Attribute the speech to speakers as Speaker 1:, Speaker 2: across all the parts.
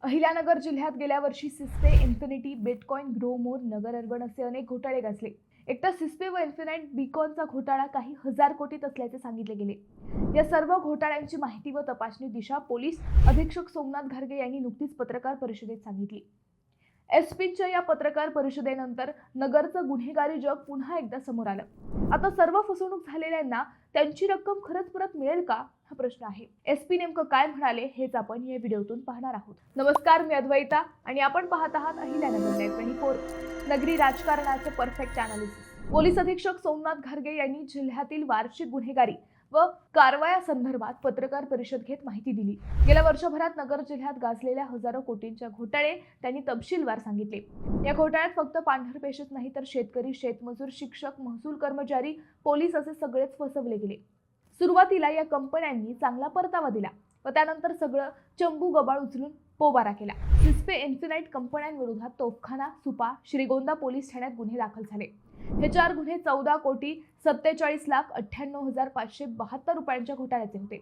Speaker 1: अहिल्यानगर जिल्ह्यात गेल्या वर्षी सिस्पे, इन्फिनिटी, बिटकॉइन, ग्रोमोर, नगर अर्बन असे अनेक घोटाळे गाजले. एकटा सिस्पे व इन्फिनाइट बिटकॉइनचा घोटाळा काही हजार कोटीत असल्याचे सांगितले गेले. या सर्व घोटाळ्यांची माहिती व तपासणी दिशा पोलीस अधीक्षक सोमनाथ घारगे यांनी नुकतीच पत्रकार परिषदेत सांगितली. एसपीच्या या पत्रकार परिषदेनंतर नगरचं गुन्हेगारी जग पुन्हा एकदा समोर आलं. आता सर्व फसवणूक झालेल्यांना त्यांची रक्कम खरंच परत मिळेल का, हा प्रश्न आहे. एसपी नेमकं काय म्हणाले हेच आपण या व्हिडिओतून पाहणार आहोत. नमस्कार, मी अद्वैता आणि आपण पाहत आहात अहिल्यानगर लाईव्ह 24, नगरी राजकारणाचे परफेक्ट अनालिसिस. पोलीस अधीक्षक सोमनाथ घारगे यांनी जिल्ह्यातील वार्षिक गुन्हेगारी व कारवाया पत्रकार परिषद घेत माहिती दिली. गेल्या वर्षभरात नगर जिल्ह्यात गाजलेल्या हजारो कोटींच्या घोटाळे त्यांनी तपशीलवार सांगितले. या घोटाळ्यात फक्त पांढरपेशच नाही तर शेतकरी, शेतमजूर, शिक्षक, महसूल कर्मचारी, पोलीस असे सगळेच फसवले गेले. सुरुवातीला या कंपन्यांनी चांगला परतावा दिला व त्यानंतर सगळं चंबू गबाळ उचलून पोबारा केला. सिस्पे, इन्फिनाइट कंपन्यांविरोधात तोफखाना, सुपा, श्रीगोंदा पोलीस ठाण्यात गुन्हे दाखल झाले. हे 4 गुन्हे 14,47,98,572 रुपयांच्या घोटाळ्याचे होते.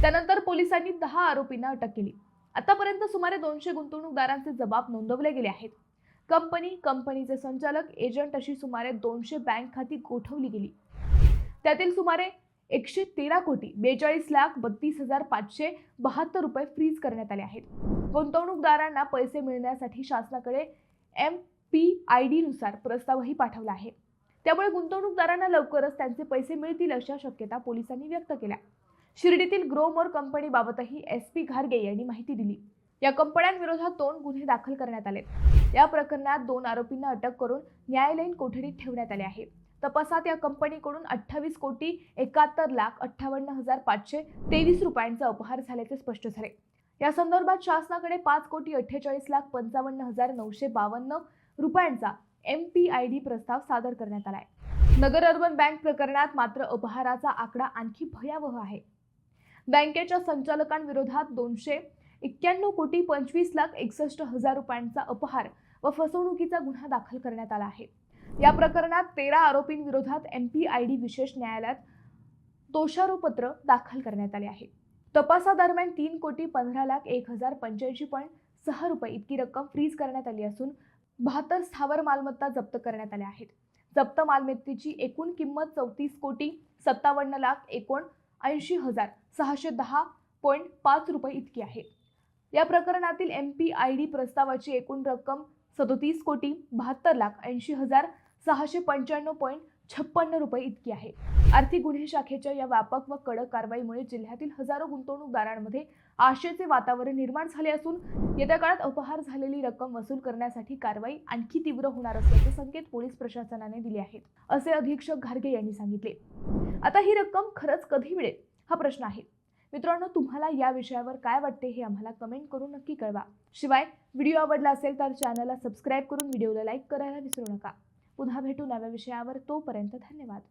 Speaker 1: त्यानंतर पोलिसांनी 10 आरोपींना अटक केली. आतापर्यंत सुमारे 200 गुंतवणूकदारांचे जबाब नोंदवले गेले आहेत. कंपनीचे संचालक, एजंट अशी सुमारे 200 बँक खाती गोठवली गेली. त्यातील सुमारे 113,42,32,572 रुपये फ्रीज करण्यात आले आहेत. गुंतवणूकदारांना पैसे मिळण्यासाठी शासनाकडे MPID नुसार प्रस्तावही पाठवला आहे. त्यामुळे गुंतवणूकदारांना लवकरच त्यांचे पैसे मिळतील अशा शक्यता पोलिसांनी व्यक्त केल्या. शिर्डीतील ग्रोमोर कंपनीबाबतही एसपी घारगे यांनी माहिती दिली. या कंपन्यांविरोधात 2 गुन्हे दाखल करण्यात आले. या प्रकरणात 2 आरोपींना अटक करून न्यायालयीन कोठडीत ठेवण्यात आले आहे. तपासात या कंपनीकडून 28,71,58,523 रुपयांचा अपहार झाल्याचे स्पष्ट झाले. या संदर्भात शासनाकडे 5,48,55,952 रुपयांचा MPID प्रस्ताव सादर करण्यात आलाय. नगर अर्बन बँक प्रकरणात मात्र अपहाराचा आकडा आणखी भयावह आहे. बँकेच्या संचालकांविरोधात 291,25,61,000 रुपयांचा अपहार व फसवणुकीचा गुन्हा दाखल करण्यात आला आहे. या प्रकरणात 13 आरोपींविरोधात MPID विशेष न्यायालयात दोषारोपपत्र दाखल करण्यात आले आहे. तपासादरम्यान 3,15,01,085.6 रुपये इतकी रक्कम फ्रीज करण्यात आली असून 72 स्थावर मालमत्ता जप्त करण्यात आल्या आहेत. जप्त मालमत्तेची एकूण किंमत 34,57,79,610.5 रुपये इतकी आहे. या प्रकरणातील MPID प्रस्तावाची एकूण रक्कम 37,82,80,695.56 रुपये इतकी आहे. आर्थिक गुन्हे शाखेच्या या व्यापक व कडक कारवाईमुळे जिल्ह्यातील हजारो गुंतवणूकदारांमध्ये आशेचे वातावरण निर्माण झाले असून येत्या काळात अपहार झालेली रक्कम वसूल करण्यासाठी कारवाई आणखी तीव्र होणार असल्याचे संकेत पोलीस प्रशासनाने दिले आहेत, असे अधीक्षक घारगे यांनी सांगितले. आता ही रक्कम खरंच कधी मिळेल हा प्रश्न आहे. मित्रांनो, तुम्हाला या विषयावर काय वाटते हे आम्हाला कमेंट करून नक्की कळवा. शिवाय व्हिडिओ आवडला असेल तर चॅनलला सबस्क्राईब करून व्हिडिओला लाईक करायला विसरू नका. पुन्हा भेटू नव्या विषयावर. तोपर्यंत धन्यवाद.